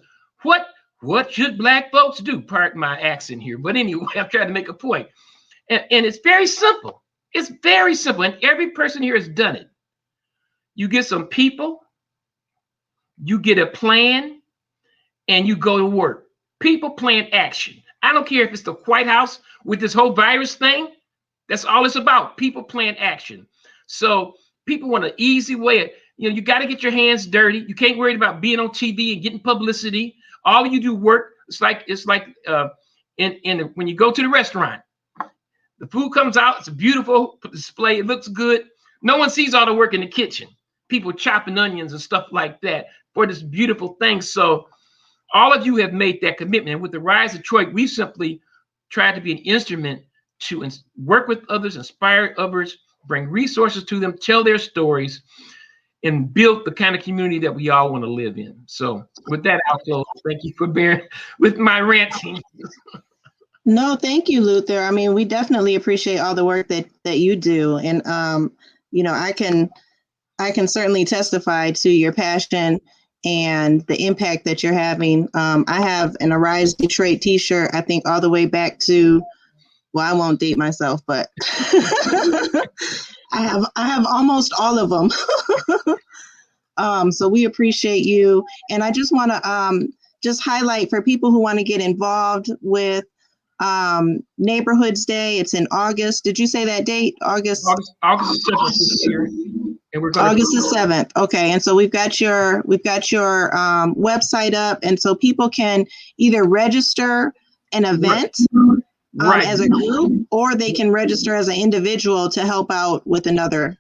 What should Black folks do? Pardon my accent here, but anyway, I'm trying to make a point. And it's very simple. It's very simple, and every person here has done it. You get some people, you get a plan, and you go to work. People, plan, action. I don't care if it's the White House with this whole virus thing. That's all it's about. People, plan, action. So people want an easy way. You got to get your hands dirty. You can't worry about being on TV and getting publicity. All you do work. It's like when you go to the restaurant, the food comes out. It's a beautiful display. It looks good. No one sees all the work in the kitchen. People chopping onions and stuff like that for this beautiful thing. So all of you have made that commitment. And with the Rise of Detroit, we simply tried to be an instrument to work with others, inspire others, bring resources to them, tell their stories, and build the kind of community that we all want to live in. So with that, I'll close. Thank you for bearing with my ranting. No, thank you, Luther. I mean, we definitely appreciate all the work that you do. And, I can certainly testify to your passion and the impact that you're having. I have an Arise Detroit t-shirt, I think all the way back to, well, I won't date myself, but I have almost all of them. So we appreciate you. And I just want to just highlight for people who want to get involved with Neighborhoods Day. It's in August. Did you say that date? August 7th this year. And we're going August the 7th. Okay. And so we've got your website up. And so people can either register an event as a group, or they can register as an individual to help out with another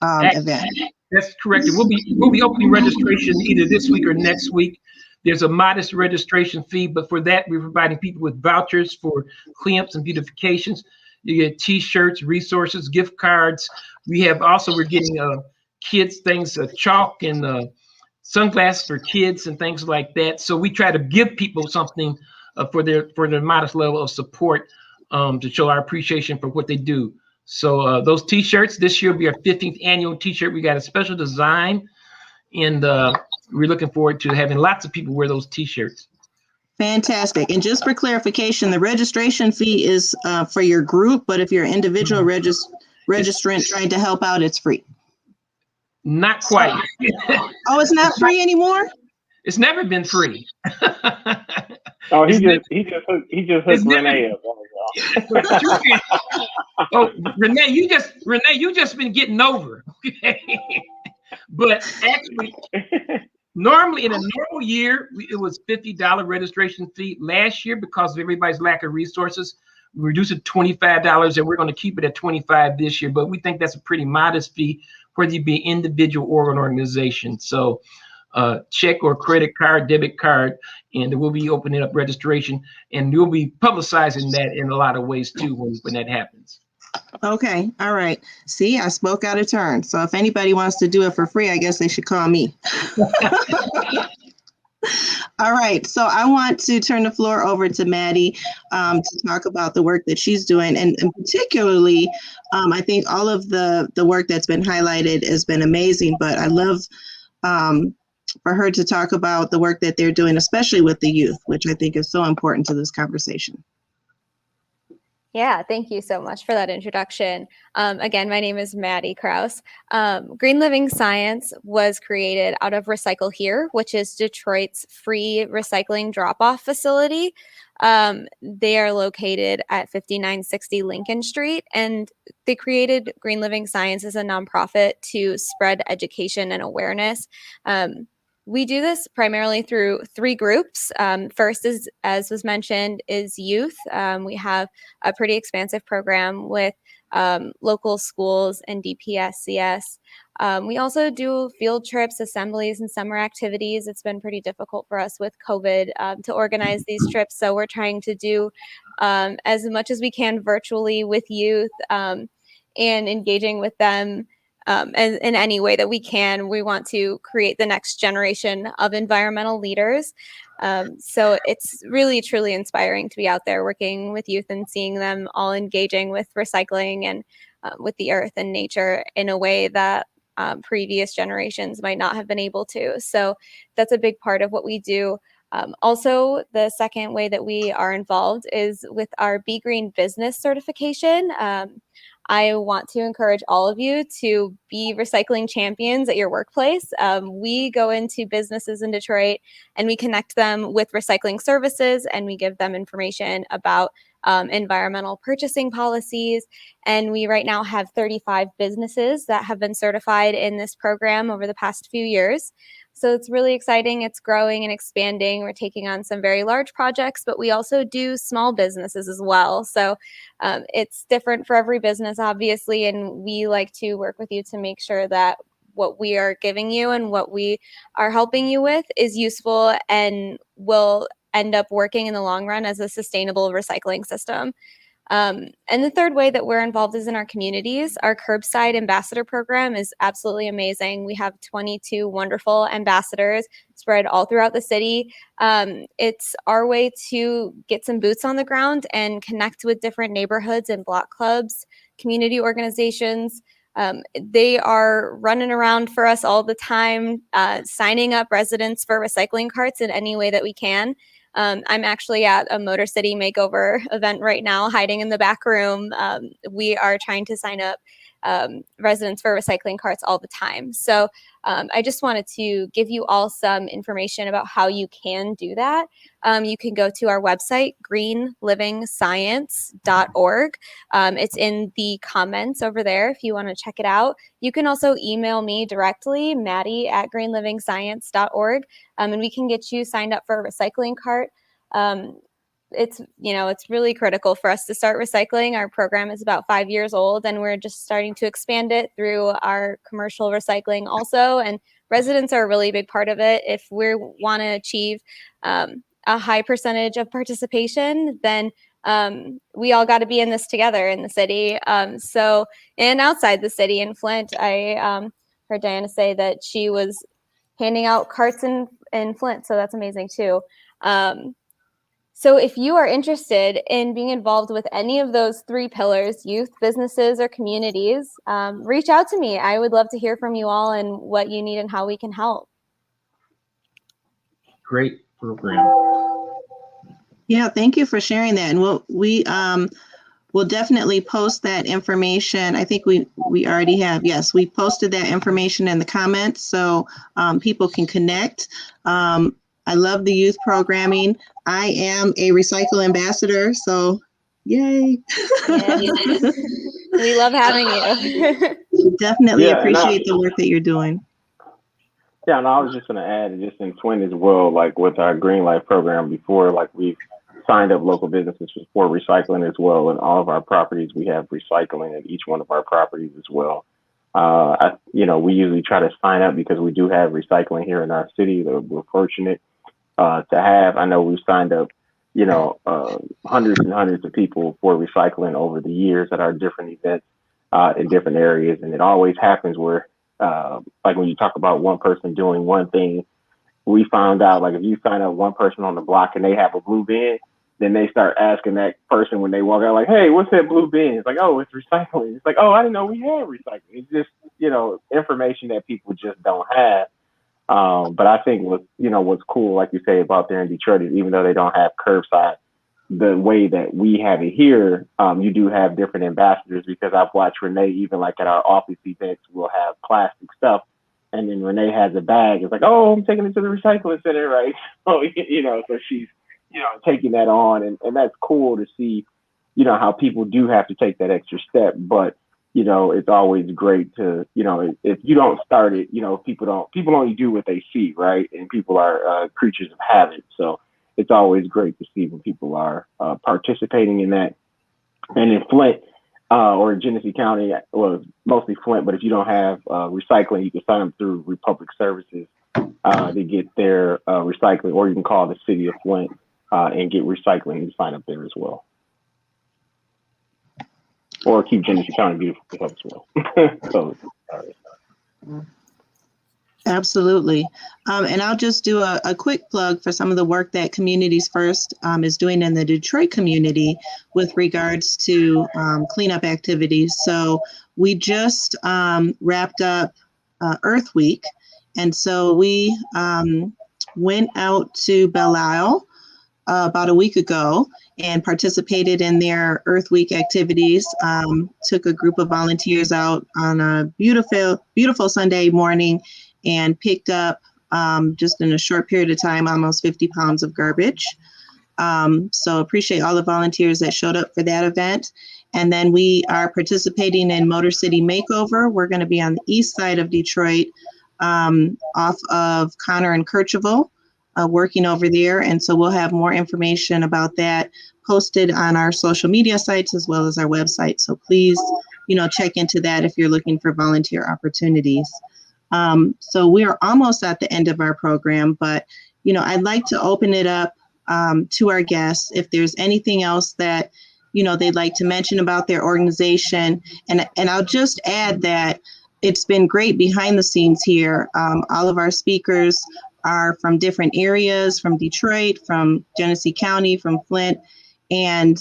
event. That's correct. And we'll be opening registration either this week or next week. There's a modest registration fee, but for that, we're providing people with vouchers for cleanups and beautifications. You get T-shirts, resources, gift cards. We're getting kids things, chalk and sunglasses for kids and things like that. So we try to give people something for their modest level of support to show our appreciation for what they do. So those T-shirts, this year will be our 15th annual T-shirt. We got a special design, and we're looking forward to having lots of people wear those T-shirts. Fantastic. And just for clarification, the registration fee is for your group, but if you're an individual registrant trying to help out, it's free. Not quite. Oh, it's not free anymore? It's never been free. Oh, he just hooked Renee up. Oh, Renee, you just been getting over. Okay. But actually, normally in a normal year, it was $50 registration fee. Last year, because of everybody's lack of resources, we reduced it to $25, and we're going to keep it at $25 this year. But we think that's a pretty modest fee, whether you be an individual or an organization. So check or credit card, debit card, and we'll be opening up registration, and we'll be publicizing that in a lot of ways too when that happens. Okay. All right. See, I spoke out of turn. So if anybody wants to do it for free, I guess they should call me. All right. So I want to turn the floor over to Maddie to talk about the work that she's doing. And particularly, I think all of the work that's been highlighted has been amazing, but I love for her to talk about the work that they're doing, especially with the youth, which I think is so important to this conversation. Yeah, thank you so much for that introduction. Again, my name is Maddie Kraus. Green Living Science was created out of Recycle Here, which is Detroit's free recycling drop-off facility. They are located at 5960 Lincoln Street, and they created Green Living Science as a nonprofit to spread education and awareness. We do this primarily through 3 groups. First is, as was mentioned, is youth. We have a pretty expansive program with local schools and DPSCS. We also do field trips, assemblies, and summer activities. It's been pretty difficult for us with COVID to organize these trips, so we're trying to do as much as we can virtually with youth and engaging with them in any way that we can. We want to create the next generation of environmental leaders. So it's really, truly inspiring to be out there working with youth and seeing them all engaging with recycling and with the earth and nature in a way that previous generations might not have been able to. So that's a big part of what we do. Also, the second way that we are involved is with our Be Green Business certification. I want to encourage all of you to be recycling champions at your workplace. We go into businesses in Detroit and we connect them with recycling services, and we give them information about environmental purchasing policies. And we right now have 35 businesses that have been certified in this program over the past few years. So it's really exciting. It's growing and expanding. We're taking on some very large projects, but we also do small businesses as well. So it's different for every business, obviously, and we like to work with you to make sure that what we are giving you and what we are helping you with is useful and will end up working in the long run as a sustainable recycling system. And the third way that we're involved is in our communities. Our Curbside Ambassador program is absolutely amazing. We have 22 wonderful ambassadors spread all throughout the city. It's our way to get some boots on the ground and connect with different neighborhoods and block clubs, community organizations. They are running around for us all the time, signing up residents for recycling carts in any way that we can. I'm actually at a Motor City makeover event right now, hiding in the back room. We are trying to sign up residents for recycling carts all the time. So I just wanted to give you all some information about how you can do that. You can go to our website, greenlivingscience.org. It's in the comments over there if you want to check it out. You can also email me directly, Maddie@greenlivingscience.org, and we can get you signed up for a recycling cart. It's really critical for us to start recycling. Our program is about 5 years old, and we're just starting to expand it through our commercial recycling also. And residents are a really big part of it. If we want to achieve a high percentage of participation, then we all got to be in this together in the city. And outside the city in Flint, I heard Diana say that she was handing out carts in Flint. So that's amazing too. So if you are interested in being involved with any of those 3 pillars, youth, businesses, or communities, reach out to me. I would love to hear from you all and what you need and how we can help. Great program. Yeah, thank you for sharing that. And we'll definitely post that information. I think we already have. Yes, we posted that information in the comments so people can connect. I love the youth programming. I am a recycle ambassador, so yay. Yes. We love having you. Definitely appreciate the work that you're doing. Yeah, and I was just going to add, just in Flint as well, like with our Green Life program before, like we've signed up local businesses for recycling as well. And all of our properties, we have recycling at each one of our properties as well. We usually try to sign up because we do have recycling here in our city that we're fortunate to have. I know we've signed up, hundreds and hundreds of people for recycling over the years at our different events in different areas. And it always happens where, like when you talk about one person doing one thing, we found out, like if you sign up one person on the block and they have a blue bin, then they start asking that person when they walk out, like, hey, what's that blue bin? It's like, oh, it's recycling. It's like, oh, I didn't know we had recycling. It's just, information that people just don't have. But I think what's cool, like you say, about there in Detroit is even though they don't have curbside, the way that we have it here, you do have different ambassadors, because I've watched Renee, even like at our office events, we'll have plastic stuff. And then Renee has a bag. It's like, oh, I'm taking it to the recycling center, right? So, so she's, taking that on. And that's cool to see, how people do have to take that extra step. But, it's always great to, if you don't start it, people only do what they see, right? And people are creatures of habit. So it's always great to see when people are participating in that. And in Flint, or Genesee County, well, mostly Flint, but if you don't have recycling, you can sign up through Republic Services to get their recycling, or you can call the city of Flint and get recycling and sign up there as well. Or keep Genesee County beautiful as well. So, Absolutely. And I'll just do a quick plug for some of the work that Communities First is doing in the Detroit community with regards to cleanup activities. So we just wrapped up Earth Week. And so we went out to Belle Isle about a week ago and participated in their Earth Week activities. Took a group of volunteers out on a beautiful Sunday morning and picked up just in a short period of time almost 50 pounds of garbage. So appreciate all the volunteers that showed up for that event. And then we are participating in Motor City Makeover. We're going to be on the east side of Detroit, off of Connor and Kercheval, working over there. And so we'll have more information about that posted on our social media sites as well as our website. So please, check into that if you're looking for volunteer opportunities. So we are almost at the end of our program, but, I'd like to open it up to our guests if there's anything else that, they'd like to mention about their organization. And I'll just add that it's been great behind the scenes here. All of our speakers are from different areas, from Detroit, from Genesee County, from Flint, and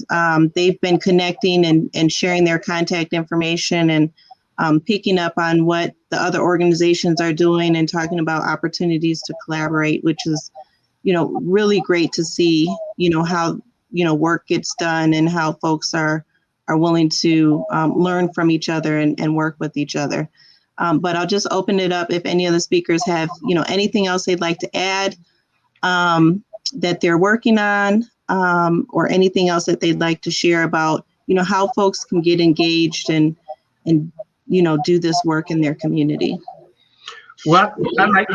they've been connecting and sharing their contact information and picking up on what the other organizations are doing and talking about opportunities to collaborate, which is, really great to see, how, work gets done and how folks are willing to learn from each other and work with each other. But I'll just open it up if any of the speakers have, anything else they'd like to add that they're working on, or anything else that they'd like to share about, how folks can get engaged and do this work in their community. Well, I'd like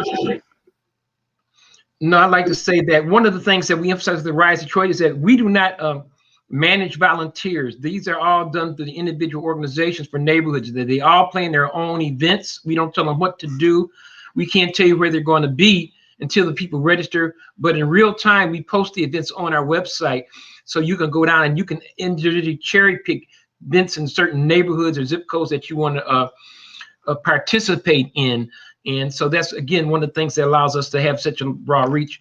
to say that one of the things that we emphasize at the Rise Detroit is that we do not manage volunteers. These are all done through the individual organizations for neighborhoods. They all plan their own events. We don't tell them what to do. We can't tell you where they're going to be until the people register. But in real time, we post the events on our website. So you can go down and you can individually cherry pick events in certain neighborhoods or zip codes that you want to participate in. And so that's, again, one of the things that allows us to have such a broad reach.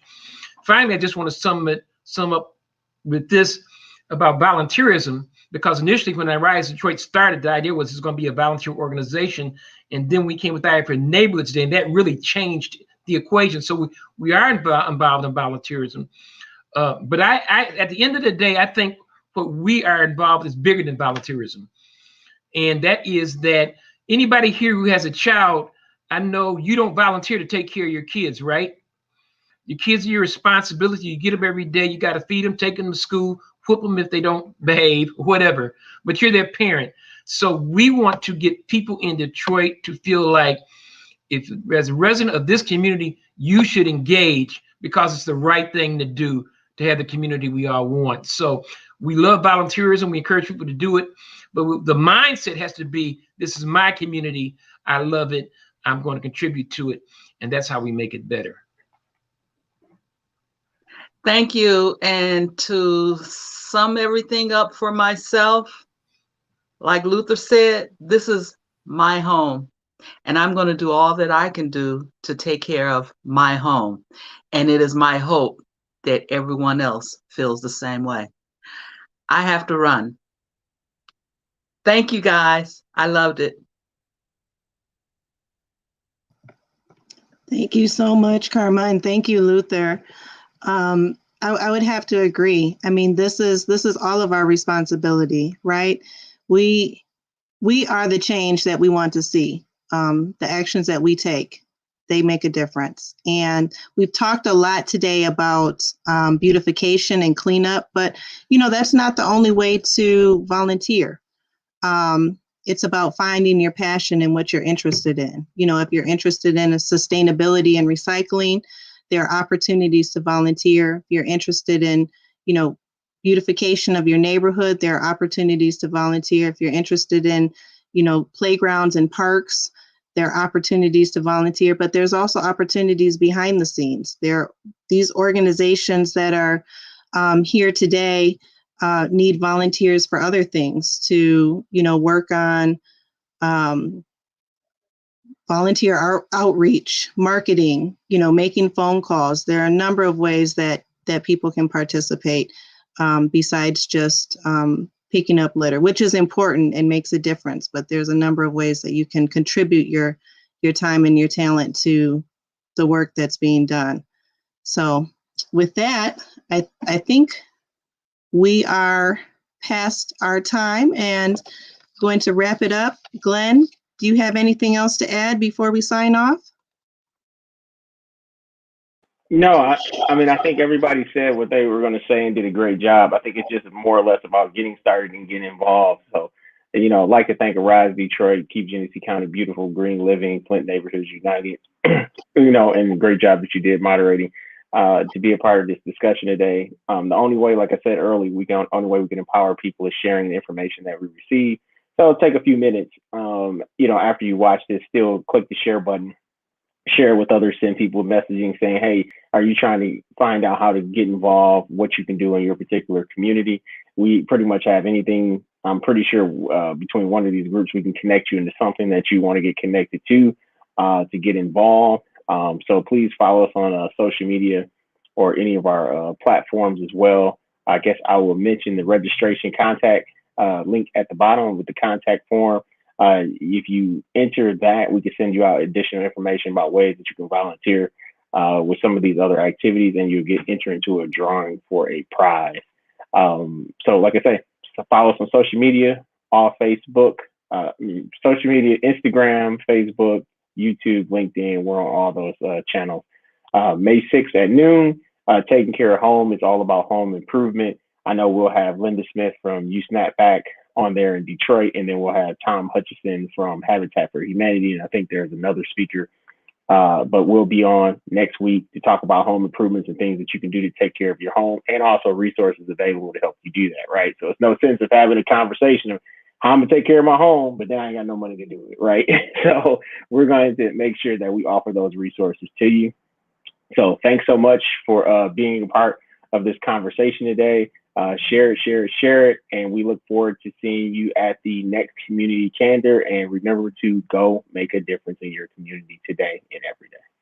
Finally, I just want to sum up with this about volunteerism, because initially when Rise Detroit started, the idea was it's going to be a volunteer organization. And then we came with the idea for Neighborhoods Day, and that really changed the equation. So we are involved in volunteerism. But I, at the end of the day, I think what we are involved is bigger than volunteerism. And that is that anybody here who has a child, I know you don't volunteer to take care of your kids, right? Your kids are your responsibility. You get them every day. You got to feed them, take them to school, whoop them if they don't behave, whatever. But you're their parent. So we want to get people in Detroit to feel like, if as a resident of this community, you should engage because it's the right thing to do to have the community we all want. So we love volunteerism. We encourage people to do it. But the mindset has to be, this is my community. I love it. I'm going to contribute to it. And that's how we make it better. Thank you. And to sum everything up for myself, like Luther said, this is my home. And I'm going to do all that I can do to take care of my home. And it is my hope that everyone else feels the same way. I have to run. Thank you, guys. I loved it. Thank you so much, Karma, and thank you, Luther. I would have to agree. I mean, this is all of our responsibility, right? We are the change that we want to see. The actions that we take, they make a difference. And we've talked a lot today about beautification and cleanup, but that's not the only way to volunteer. It's about finding your passion and what you're interested in. If you're interested in sustainability and recycling, there are opportunities to volunteer. If you're interested in, beautification of your neighborhood, there are opportunities to volunteer. If you're interested in, playgrounds and parks, there are opportunities to volunteer, but there's also opportunities behind the scenes. There are these organizations that are here today need volunteers for other things to, work on volunteer outreach, marketing, making phone calls. There are a number of ways that people can participate besides just picking up litter, which is important and makes a difference. But there's a number of ways that you can contribute your time and your talent to the work that's being done. So with that, I think we are past our time and going to wrap it up. Glenn, do you have anything else to add before we sign off? No, I mean, I think everybody said what they were going to say and did a great job. I think it's just more or less about getting started and getting involved. So, I'd like to thank Arise Detroit, Keep Genesee County Beautiful, Green Living, Flint Neighborhoods United, and the great job that you did moderating to be a part of this discussion today. The only way, like I said earlier, only way we can empower people is sharing the information that we receive. So it'll take a few minutes, after you watch this, still click the share button, share with others, send people messaging saying, hey, are you trying to find out how to get involved, what you can do in your particular community? We pretty much have anything. I'm pretty sure between one of these groups, we can connect you into something that you want to get connected to get involved. So please follow us on social media or any of our platforms as well. I guess I will mention the registration contact link at the bottom with the contact form. If you enter that, we can send you out additional information about ways that you can volunteer with some of these other activities, and you'll get entered into a drawing for a prize. So like I say, follow us on social media, all Facebook, social media, Instagram, Facebook, YouTube, LinkedIn. We're on all those channels. May 6th at noon, Taking Care of Home is all about home improvement. I know we'll have Linda Smith from You Snap Back on there in Detroit, and then we'll have Tom Hutchison from Habitat for Humanity, and I think there's another speaker. But we'll be on next week to talk about home improvements and things that you can do to take care of your home, and also resources available to help you do that, right? So it's no sense of having a conversation of how I'm gonna take care of my home, but then I ain't got no money to do it, right? So we're going to make sure that we offer those resources to you. So thanks so much for being a part of this conversation today. Share it, and we look forward to seeing you at the next Community Candor. And remember to go make a difference in your community today and every day.